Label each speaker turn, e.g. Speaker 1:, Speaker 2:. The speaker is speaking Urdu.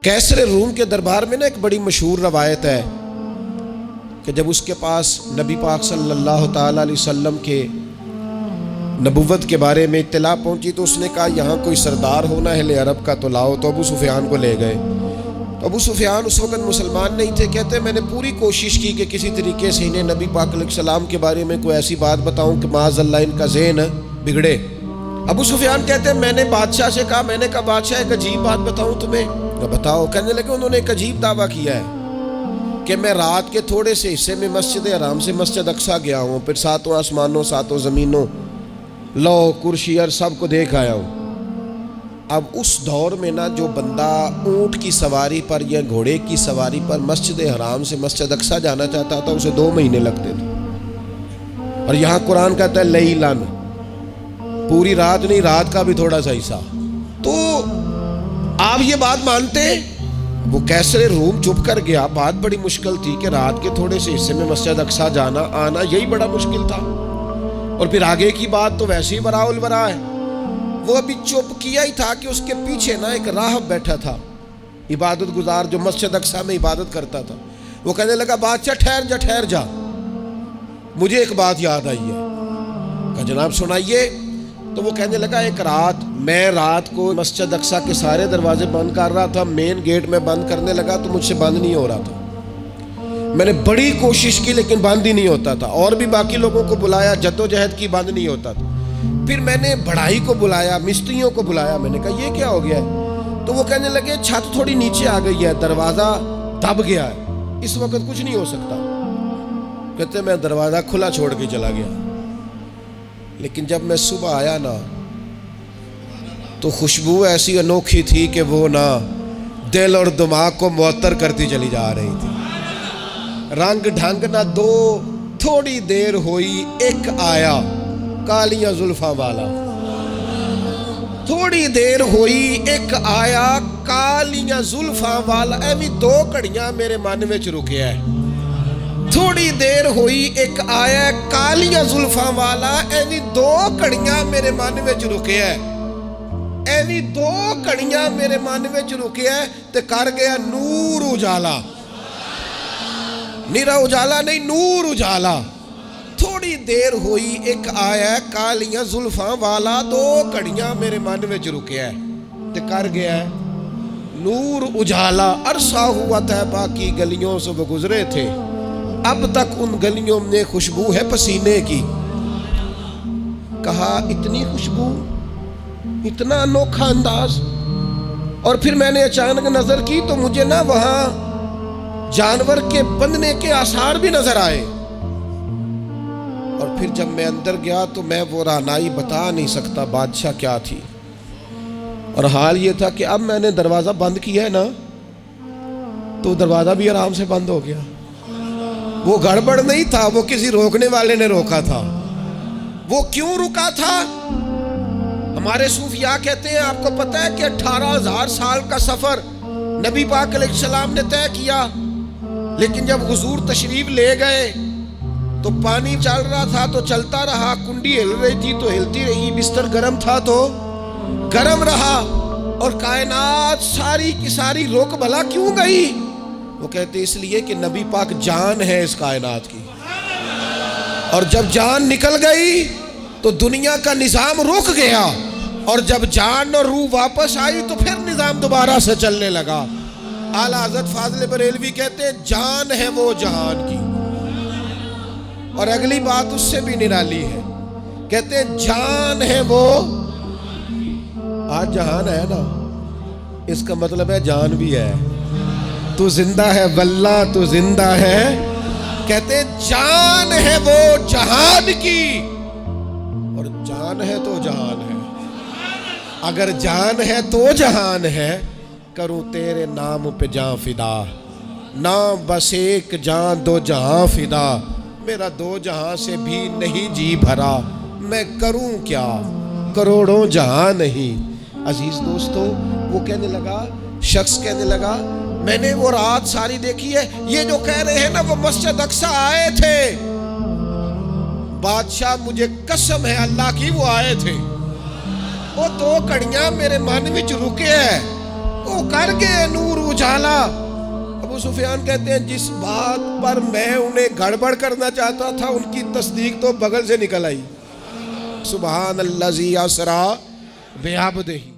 Speaker 1: کیسر روم کے دربار میں ایک بڑی مشہور روایت ہے کہ جب اس کے پاس نبی پاک صلی اللہ تعالی علیہ وسلم کے نبوت کے بارے میں اطلاع پہنچی تو اس نے کہا یہاں کوئی سردار ہونا اہل عرب کا تو لاؤ، تو ابو سفیان کو لے گئے۔ تو ابو سفیان اس وقت مسلمان نہیں تھے، کہتے میں نے پوری کوشش کی کہ کسی طریقے سے انہیں نبی پاک علیہ السلام کے بارے میں کوئی ایسی بات بتاؤں کہ معاذ اللہ ان کا ذہن بگڑے۔ ابو سفیان کہتے ہیں میں نے بادشاہ سے کہا، میں نے کہا بادشاہ ایک عجیب بات بتاؤں تمہیں؟ بتاؤ۔ کہنے لگے انہوں نے ایک عجیب دعویٰ کیا ہے کہ میں رات کے تھوڑے سے حصے میں مسجد حرام سے مسجد اقصیٰ گیا ہوں، پھر ساتوں آسمانوں ساتوں زمینوں لو کرسی اور سب کو دیکھ آیا ہوں۔ اب اس دور میں جو بندہ اونٹ کی سواری پر یا گھوڑے کی سواری پر مسجد حرام سے مسجد اقصیٰ جانا چاہتا تھا اسے 2 مہینے لگتے تھے، اور یہاں قرآن کہتا ہے لیلن، پوری رات نہیں، رات کا بھی تھوڑا سا حصہ۔ تو آپ یہ بات مانتے ہیں؟ وہ کیسر روم چپ کر گیا، بات بڑی مشکل تھی کہ رات کے تھوڑے سے حصے میں مسجد اقصیٰ جانا آنا یہی بڑا مشکل تھا، اور پھر آگے کی بات تو ویسے ہی براء البراء ہے۔ وہ ابھی چپ کیا ہی تھا کہ اس کے پیچھے ایک راہب بیٹھا تھا، عبادت گزار جو مسجد اقصیٰ میں عبادت کرتا تھا۔ وہ کہنے لگا بادشاہ ٹھہر جا، مجھے ایک بات یاد آئی ہے۔ کہا جناب سنائیے۔ تو وہ کہنے لگا ایک رات میں کو مسجد اقصیٰ کے سارے دروازے بند کر رہا تھا، مین گیٹ میں بند کرنے لگا تو مجھ سے بند نہیں ہو رہا تھا۔ میں نے بڑی کوشش کی لیکن بند ہی نہیں ہوتا تھا، اور بھی باقی لوگوں کو بلایا، جدوجہد کی، بند نہیں ہوتا تھا۔ پھر میں نے بڑھائی کو بلایا، مستریوں کو بلایا، میں نے کہا یہ کیا ہو گیا ہے؟ تو وہ کہنے لگے چھت تھوڑی نیچے آ گئی ہے، دروازہ دب گیا ہے، اس وقت کچھ نہیں ہو سکتا۔ کہتے میں دروازہ کھلا چھوڑ کے چلا گیا، لیکن جب میں صبح آیا تو خوشبو ایسی انوکھی تھی کہ وہ دل اور دماغ کو معطر کرتی چلی جا رہی تھی۔ رنگ ڈھنگ دو، تھوڑی دیر ہوئی ایک آیا کالیاں زلفاں والا، تھوڑی دیر ہوئی ایک آیا کالیاں زلفاں والا، ایویں 2 گھڑیاں میرے من وچ رکیا ہے۔ تھوڑی دیر ہوئی ایک آیا کالیاں زلفاں والا، ایویں 2 گھڑیاں میرے من وچ رکیا ہے، ایویں 2 گھڑیاں میرے من وچ رکیا ہے تے کر گیا نور اجالا، نیرا اجالا نہیں، نور اجالا۔ تھوڑی دیر ہوئی ایک آیا کالیاں زلفاں والا، 2 گھڑیاں میرے من وچ رکیا ہے تے کر گیا ہے نور اجالا۔ عرصہ ہوا طیبہ کی گلیوں سے وہ گزرے تھے، اب تک ان گلیوں میں خوشبو ہے پسینے کی۔ کہا اتنی خوشبو، اتنا انوکھا انداز۔ اور پھر میں نے اچانک نظر کی تو مجھے وہاں جانور کے بندنے کے آثار بھی نظر آئے، اور پھر جب میں اندر گیا تو میں وہ رہنائی بتا نہیں سکتا بادشاہ کیا تھی، اور حال یہ تھا کہ اب میں نے دروازہ بند کیا ہے تو دروازہ بھی آرام سے بند ہو گیا۔ وہ گڑبڑ نہیں تھا، وہ کسی روکنے والے نے روکا تھا۔ وہ کیوں رکا تھا؟ ہمارے صوفیاء کہتے ہیں آپ کو پتہ ہے کہ 18,000 سال کا سفر نبی پاک علیہ السلام نے طے کیا، لیکن جب حضور تشریف لے گئے تو پانی چل رہا تھا تو چلتا رہا، کنڈی ہل رہی تھی تو ہلتی رہی، بستر گرم تھا تو گرم رہا، اور کائنات ساری کی ساری رک بھلا کیوں گئی؟ وہ کہتے اس لیے کہ نبی پاک جان ہے اس کائنات کی، اور جب جان نکل گئی تو دنیا کا نظام رک گیا، اور جب جان اور روح واپس آئی تو پھر نظام دوبارہ سے چلنے لگا۔ اعلیٰ حضرت فاضل بریلوی کہتے ہیں جان ہے وہ جہان کی، اور اگلی بات اس سے بھی نرالی ہے، کہتے ہیں جان ہے وہ، آج جہان ہے اس کا مطلب ہے جان بھی ہے، تو زندہ ہے واللہ تو زندہ ہے۔ کہتے ہیں جان ہے وہ جہان کی، اور جان ہے تو جہان ہے، اگر جان ہے تو جہان ہے، کروں تیرے نام پہ جان فدا، نام بس ایک جان 2 جہاں فدا، میرا 2 جہاں سے بھی نہیں جی بھرا، میں کروں کیا کروڑوں جہاں نہیں۔ عزیز دوستو، وہ کہنے لگا، شخص کہنے لگا میں نے وہ رات ساری دیکھی ہے، یہ جو کہہ رہے ہیں وہ مسجد اقصیٰ آئے تھے، بادشاہ مجھے قسم ہے اللہ کی وہ آئے تھے، وہ 2 گھڑیاں میرے من وچ رکے ہیں، وہ کر گئے نور اجالا۔ ابو سفیان کہتے ہیں جس بات پر میں انہیں گڑبڑ کرنا چاہتا تھا ان کی تصدیق تو بغل سے نکل آئی۔ سبحان الذی اسریٰ بعبدہ۔